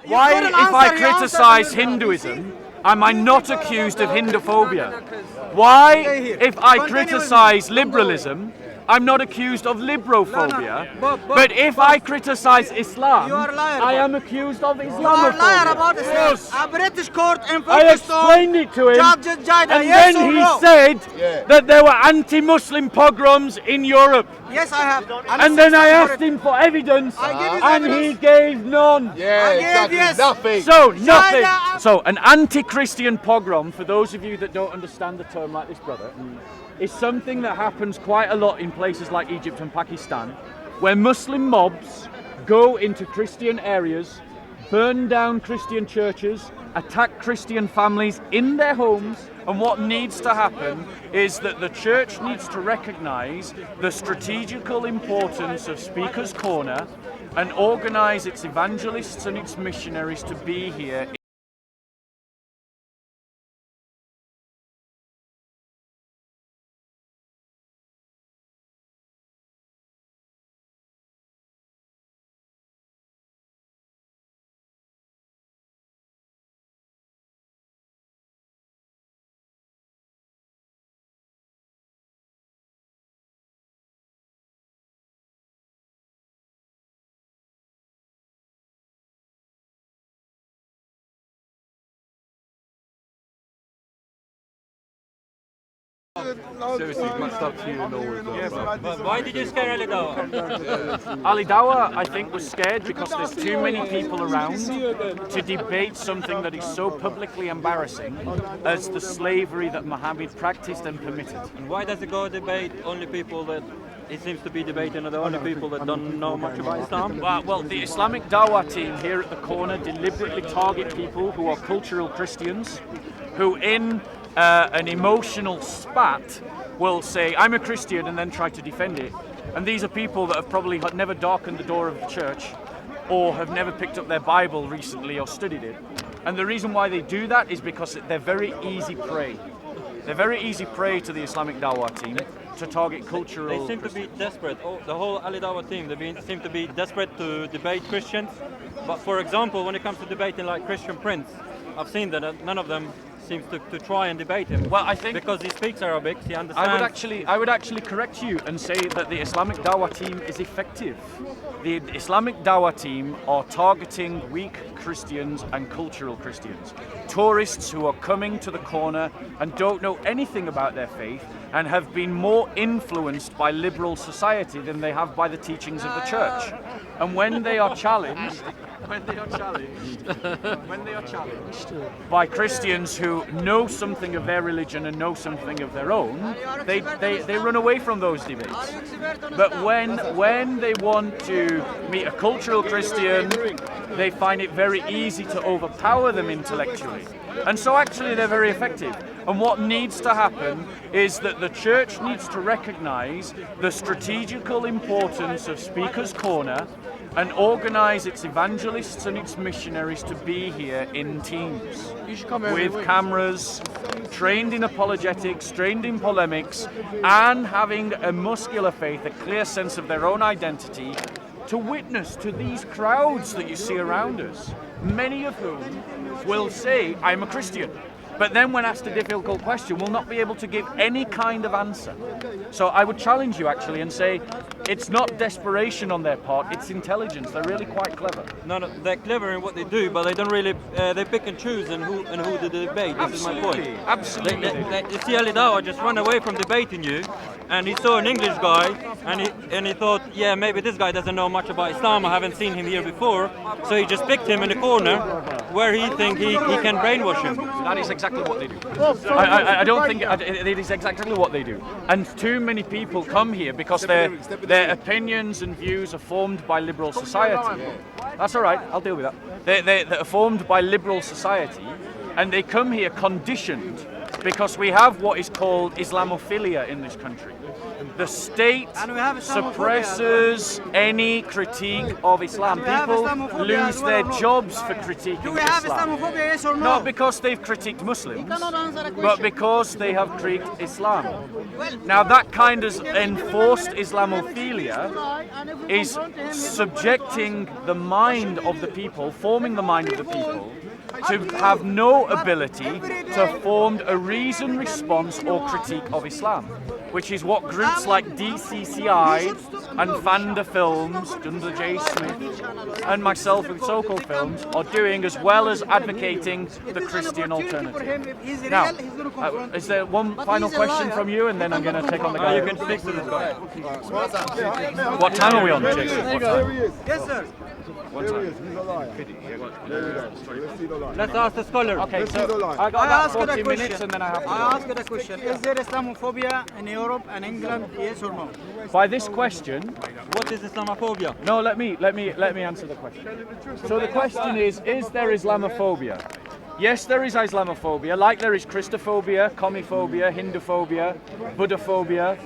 Why, if I criticize Hinduism, am I not accused of Hinduphobia? Why, if I criticize liberalism, I'm not accused of librophobia? But if I criticize Islam, I am accused of Islamophobia. You are liar about Islam. A British court in I explained it to him, Judge Jada, and yes then or he no? said that there were anti-Muslim pogroms in Europe. Yes, I have. And then I asked him for evidence, I give you and evidence. he gave none. Yeah, exactly. yes. Nothing. So, nothing. China- So, an anti-Christian pogrom, for those of you that don't understand the term like this, brother, is something that happens quite a lot in places like Egypt and Pakistan, where Muslim mobs go into Christian areas, burn down Christian churches, attack Christian families in their homes, and what needs to happen is that the church needs to recognize the strategical importance of Speaker's Corner and organize its evangelists and its missionaries to be here. Seriously, matched up to you and all of that. But why did you scare Ali Dawa? Ali Dawa, I think, was scared because there's too many people around to debate something that is so publicly embarrassing as the slavery that Muhammad practiced and permitted. And why does it go debate only people that it seems to be debating are the only people that don't know much about Islam? Well, the Islamic Dawah team here at the corner deliberately target people who are cultural Christians, who in an emotional spat will say, I'm a Christian, and then try to defend it. And these are people that have probably never darkened the door of the church or have never picked up their Bible recently or studied it. And the reason why they do that is because they're very easy prey. They're very easy prey to the Islamic Dawah team to target cultural... They seem to be desperate. Oh, the whole Ali Dawa team, seem to be desperate to debate Christians. But for example, when it comes to debating like Christian Prince, I've seen that none of them seems to try and debate him. Well, I think because he speaks Arabic, he understands. I would actually correct you and say that the Islamic Dawah team is effective. The Islamic Dawah team are targeting weak Christians and cultural Christians. Tourists who are coming to the corner and don't know anything about their faith and have been more influenced by liberal society than they have by the teachings of the church. And when they are challenged, by Christians who know something of their religion and know something of their own, they run away from those debates. But when they want to meet a cultural Christian, they find it very easy to overpower them intellectually. And so actually they're very effective. And what needs to happen is that the church needs to recognize the strategical importance of Speaker's Corner and organize its evangelists and its missionaries to be here in teams with cameras, trained in apologetics, trained in polemics, and having a muscular faith, a clear sense of their own identity, to witness to these crowds that you see around us, many of whom will say, I'm a Christian. But then when asked a difficult question, will not be able to give any kind of answer. So I would challenge you actually and say, it's not desperation on their part, it's intelligence. They're really quite clever. No, they're clever in what they do, but they don't really, they pick and choose and who they debate. This is my point. Absolutely. You see Ali Dawa just run away from debating you, and he saw an English guy, and he thought, yeah, maybe this guy doesn't know much about Islam, I haven't seen him here before, so he just picked him in the corner where he thinks he can brainwash him. That is exactly what they do. I don't think it is exactly what they do. And too many people come here because their opinions and views are formed by liberal society. That's all right, I'll deal with that. They're formed by liberal society, and they come here conditioned because we have what is called Islamophilia in this country. The state And we have Islamophobia suppresses any critique of Islam. we have People Islamophobia lose as well their or not? jobs for critiquing Do we have Islam. Islamophobia, yes or no? Not because they've critiqued Muslims, cannot answer a but question. because they have critiqued Islam. Now that kind of enforced Islamophilia is subjecting the mind of the people, forming the mind of the people, to have no ability to form a reasoned response or critique of Islam, which is what groups like DCCI and Fanda Films, Dunder J. Smith, and myself with SOCO Films are doing, as well as advocating the Christian alternative. Now, is there one final question from you, and then I'm going to take on the guy? You can speak to this guy. What time are we on, Jason? What time? Yes, sir. Let's ask the scholar. Okay, so I I got about asked you 40 a minutes, question. and then I have to I go. asked you a question. Is there Islamophobia in Europe and England? Yes or no? By this question, What is Islamophobia? no, let me answer the question. So the question is there Islamophobia? Yes, there is Islamophobia, like there is Christophobia, Commophobia, Hinduphobia, Buddhaphobia,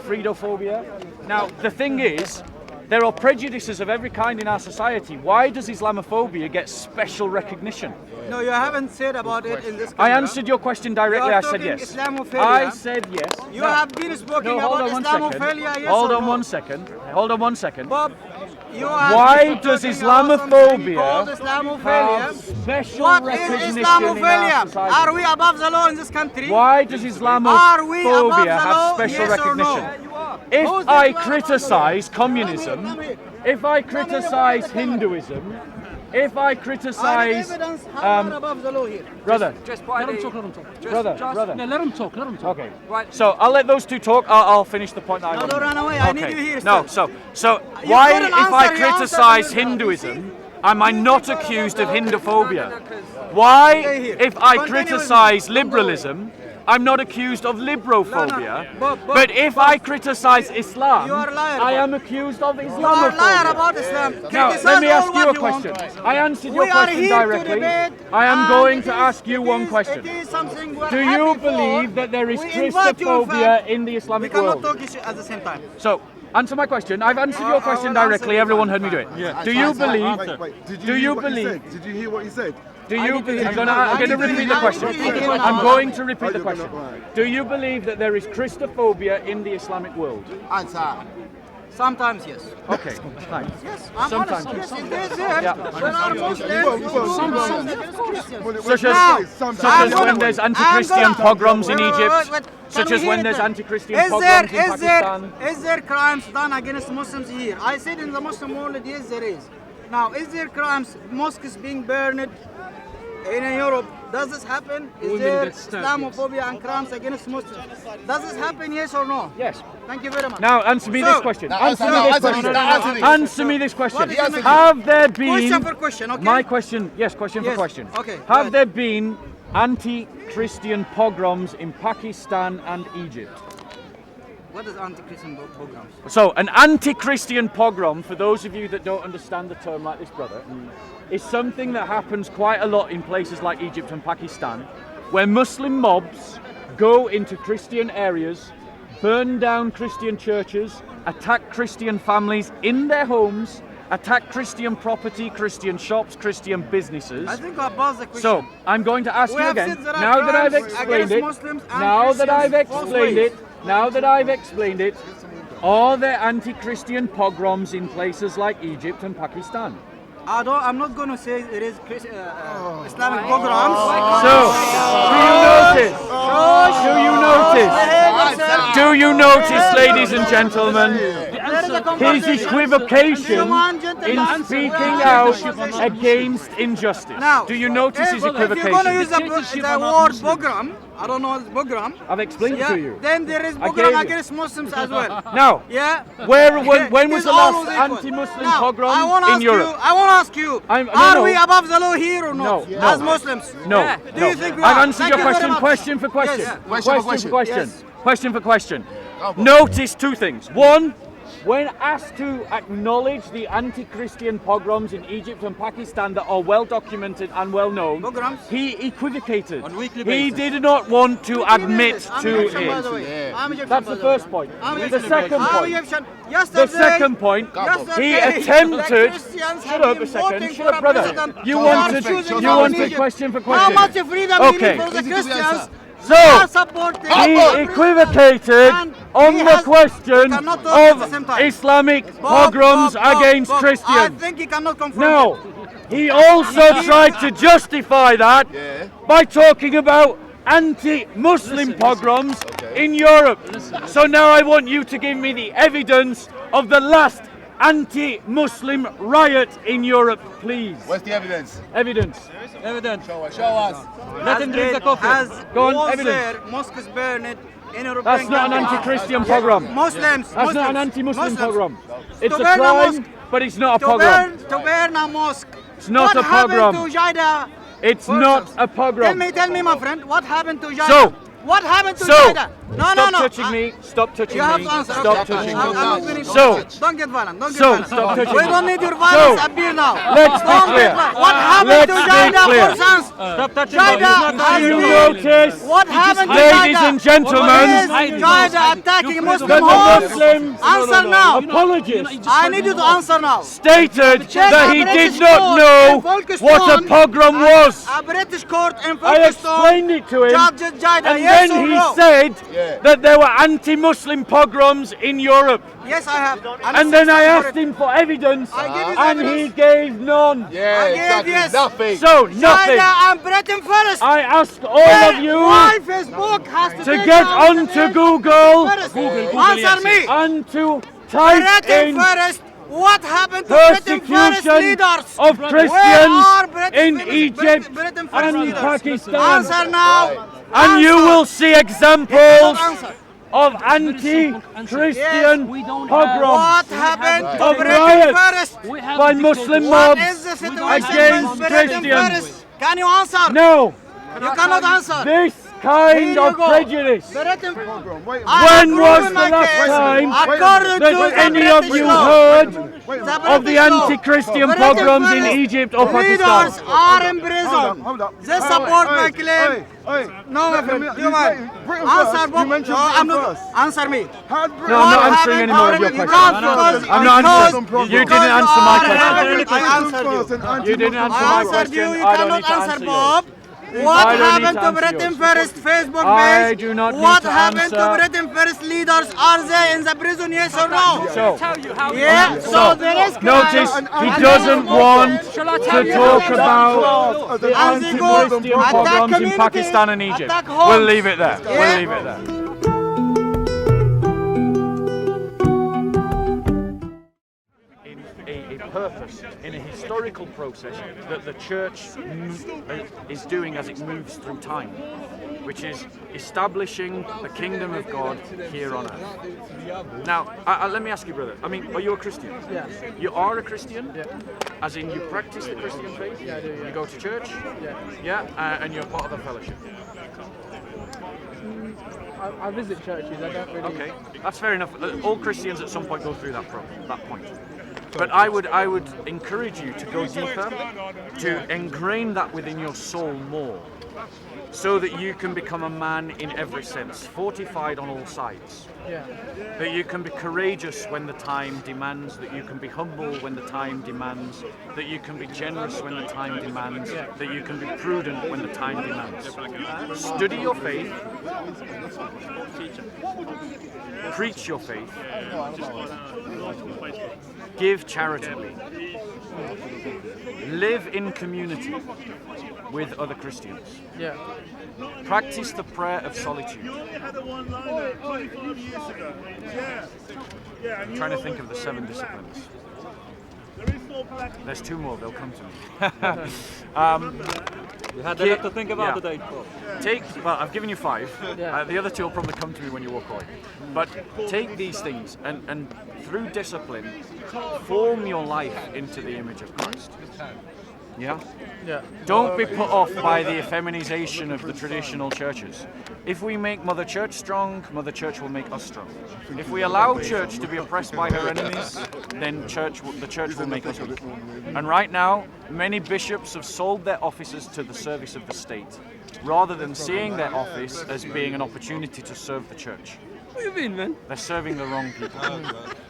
Freedophobia. Now, the thing is, there are prejudices of every kind in our society. Why does Islamophobia get special recognition? No, you haven't said about it in this I camera. answered your question directly. You are I said talking yes. Islamophilia. I said yes. You No. have been speaking No, hold about on one second. Islamophilia, yes Hold or on no? 1 second. Hold on 1 second. Bob, you have Why been does talking about something Islamophobia called have Islamophilia? special What is recognition in Islamophilia? our society? Are we above the law in this country? Why does Are we above Islamophobia the have law? special Yes or no? recognition? If Who's I the- criticize communism, if I criticize Hinduism, if I Are criticize, evidence how we are above the law here? brother, Just by Let him the, talk, let him talk. brother. Yeah, let him talk, let him talk. Okay. Right. So I'll let those two talk. I'll finish the point that I No, want. don't run away. I need you here, No, sir. so You why, couldn't if I answer, you answered criticize with- Hinduism, am I not accused of Hinduphobia? Why, Stay here. if I Continue with criticize me. liberalism, I'm not accused of librophobia? Bob, But if I criticize Islam, You are a liar, I Bob. am accused of You are a liar Islamophobia. about Islam. Now, Criticize let me all ask you a what want. question. I answered your We are question here to directly. debate, I am and going it to is- ask you it one is- question. It is something we're Do you happy for. believe that there is We invite you, Christophobia fam. in the We Islamic cannot world? talk at the same time. So, answer my question. I've answered your I question will answer directly. you. Everyone heard me do it. Do you believe? Wait, did you Do hear you what he believe? said? Did you hear what he said? Do you believe? I'm going I to need to repeat the hear- question. I need to hear I'm now. going to repeat the you're gonna- question. right. Do you believe that there is Christophobia in the Islamic world? Sometimes, yes. Okay, fine. Yes, I'm Sometimes. honest. Yes, it is there. Yeah. There are Muslims. Such Now, as, such as when there's anti-Christian pogroms in Egypt, such as when there's anti-Christian pogroms in Pakistan. Is there crimes done against Muslims here? I said in the Muslim world, yes, there is. Now, is there crimes, mosques being burned in Europe? Does this happen? Is Women there get stabbed, Islamophobia and crimes against Muslims? Does this happen, yes or no? Yes. Thank you very much. Now answer me this question. Answer me this question. answer Answer me this question. What is the Have there been? Question for question, okay? My question. Yes, question for Yes, question. okay, go Have ahead. there been anti-Christian pogroms in Pakistan and Egypt? What is anti-Christian programs? So, an anti-Christian pogrom, for those of you that don't understand the term like this, brother, is something that happens quite a lot in places like Egypt and Pakistan, where Muslim mobs go into Christian areas, burn down Christian churches, attack Christian families in their homes, attack Christian property, Christian shops, Christian businesses. I think I paused the question. So, I'm going to ask We you have again, said there are now that I've crimes explained against it, Muslims and now that I've Christians both explained ways. it, now that I've explained it, are there anti-Christian pogroms in places like Egypt and Pakistan? I'm not going to say it is Islamic programs. So, do you notice, ladies and gentlemen, his equivocation in speaking out against injustice? Now, Do you notice his if you're going to use equivocation? the word program, I don't know what program. I've explained Yeah, to you. then there is I gave program you. against Muslims as well. Now, Yeah. when was It's the all last equal. anti-Muslim Now, pogrom I wanna in ask Europe? I want to ask you, I'm- no, are no. we above the law here or not? No, As no. Muslims? No, Do no. you think we I've are? answered Thank your you very question, much. question for question. Yes. Question for question. Yes. Question for question. Notice two things. One, when asked to acknowledge the anti-Christian pogroms in Egypt and Pakistan that are well documented and well known, Pogroms? he equivocated. On weekly He basis. did not want to admit I'm to Egyptian, by the it. way. I'm Egyptian, That's by the way. first point. I'm The Egyptian. second I'm point. Egyptian. The Yesterday, second point, he yesterday, attempted. the Christians Shut have up been a second. voting Shut for up, a brother. president. You They are wanted. choosing You now in wanted Egypt. question for How question. much freedom Okay. we need for the Christians? So, are supporting he our equivocated president, and on he the has- question we cannot talk at the of same time. Islamic Bob, pogroms Bob, against Bob, I Christians. think he cannot confront No, it. he also tried to justify that by talking about anti-Muslim pogroms in Europe. So now I want you to give me the evidence of the last anti-Muslim riot in Europe, please. What's the evidence? Evidence. Evidence. Show us. Let him drink the coffee. As Go on, was evidence. there, mosques burned in European That's not an countries. anti-Christian pogrom. Muslims. That's not an Muslims, anti-Muslim Muslims. pogrom. It's To a burn a crime, mosque- but it's not a To pogrom. burn a mosque. It's not what a pogrom. happened to Jada? It's not a pogrom. Tell me, my friend, what happened to Jada? So- what happened to So, Jada? No, stop no, no. touching me. Stop touching You have me. to answer. Stop okay. touching I'm me. not very So- don't get violent. Don't get so, violent. stop touching we me. don't need your violence So, appeal now. let's be Don't clear. get violent. What happened to Let's be Jada clear. for sons? Stop touching Jada, him. He's not have You you touching notice, What happened to Jada? ladies and gentlemen, Is Jada attacking that Muslim the homes? Muslim Answer now. apologist I need you to answer now. stated Check that a he British did not court know in Folkestone. what a pogrom was. A British court in I Folkestone explained it to him, judged Jada, and yes then or he no? said Yeah. that there were anti-Muslim pogroms in Europe. Yes, I have. And then I asked him for evidence, I gave his and evidence. he gave none. Yeah, I gave exactly. yes. Nothing. So, nothing. Jada and Britain first. I asked all of you Why Facebook has to to take get down onto the Google first? Google, Answer me. and to type Britain in first. What happened to Britain first persecution leaders? of Where Christians are Britain in first- Egypt Britain first and leaders? Pakistan. Answer now. And you Answer. will see examples Answer. of anti-Christian pogroms What happened to of Britain riots first? by Muslim What mobs is the situation against with Britain Christians. first? Can you answer? No, You cannot answer. this kind Here you of go. prejudice. Britain. When was the last time According to that the any of British you law, heard the of the British law, anti-Christian Britain pogroms in first Egypt or leaders Pakistan? are in prison. They support my claim. No, my friend, do you mind? Answer, Bob. No, I'm not. Answer me. No, I'm not answering any more of your You questions. can't because I'm not answering. because You didn't you answer my are question. I answered you. You didn't answer I my answered you. question. You I don't need cannot to answer, answer Bob. yours. What I don't need happened to to answer Britain yours. First Facebook I page? do not need What to happened to answer. Britain First leaders? Are they in the prison? Yes or no? So, Yeah. So there is notice crime. he doesn't want Shall I to tell you talk something? about the As they go, anti-Christian attack pogroms in communities, Pakistan and Egypt. attack homes. We'll leave it there. Yeah. We'll leave it there. A purpose, in a historical process that the church is doing as it moves through time, which is establishing the kingdom of God here on earth. Now, let me ask you, brother. I mean, are you a Christian? Yeah. You are a Christian? Yeah. As in, you practice the Christian faith? Yeah, I do, yeah. You go to church? Yeah. Yeah, and you're part of a fellowship. I visit churches. I don't really. Okay, that's fair enough. All Christians at some point go through that point. But I would encourage you to go deeper, to ingrain that within your soul more, so that you can become a man in every sense, fortified on all sides. Yeah. That you can be courageous when the time demands, that you can be humble when the time demands, that you can be generous when the time demands, that you can be prudent when the time demands. Study your faith, preach your faith, give charitably, live in community with other Christians. Yeah. Practice the prayer of solitude. I'm trying to think of the 7 disciplines. There's 2 more, they'll come to me. You had a lot to think about Yeah. today. Well, I've given you 5. Yeah. The other 2 will probably come to me when you walk away. But take these things and through discipline, form your life into the image of Christ. Yeah? Yeah. Don't be put off by the effeminization of the traditional churches. If we make Mother Church strong, Mother Church will make us strong. If we allow Church to be oppressed by her enemies, then the Church will make us weak. And right now, many bishops have sold their offices to the service of the state, rather than seeing their office as being an opportunity to serve the Church. What do you mean, man? They're serving the wrong people.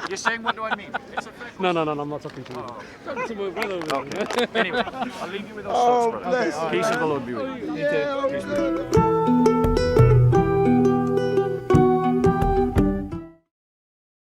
You're saying, what do I mean? It's a fair No, I'm not talking to you. Talking to my brother. Okay. Anyway, I'll leave you with those thoughts, brother. Peace of the Lord be with you. You too.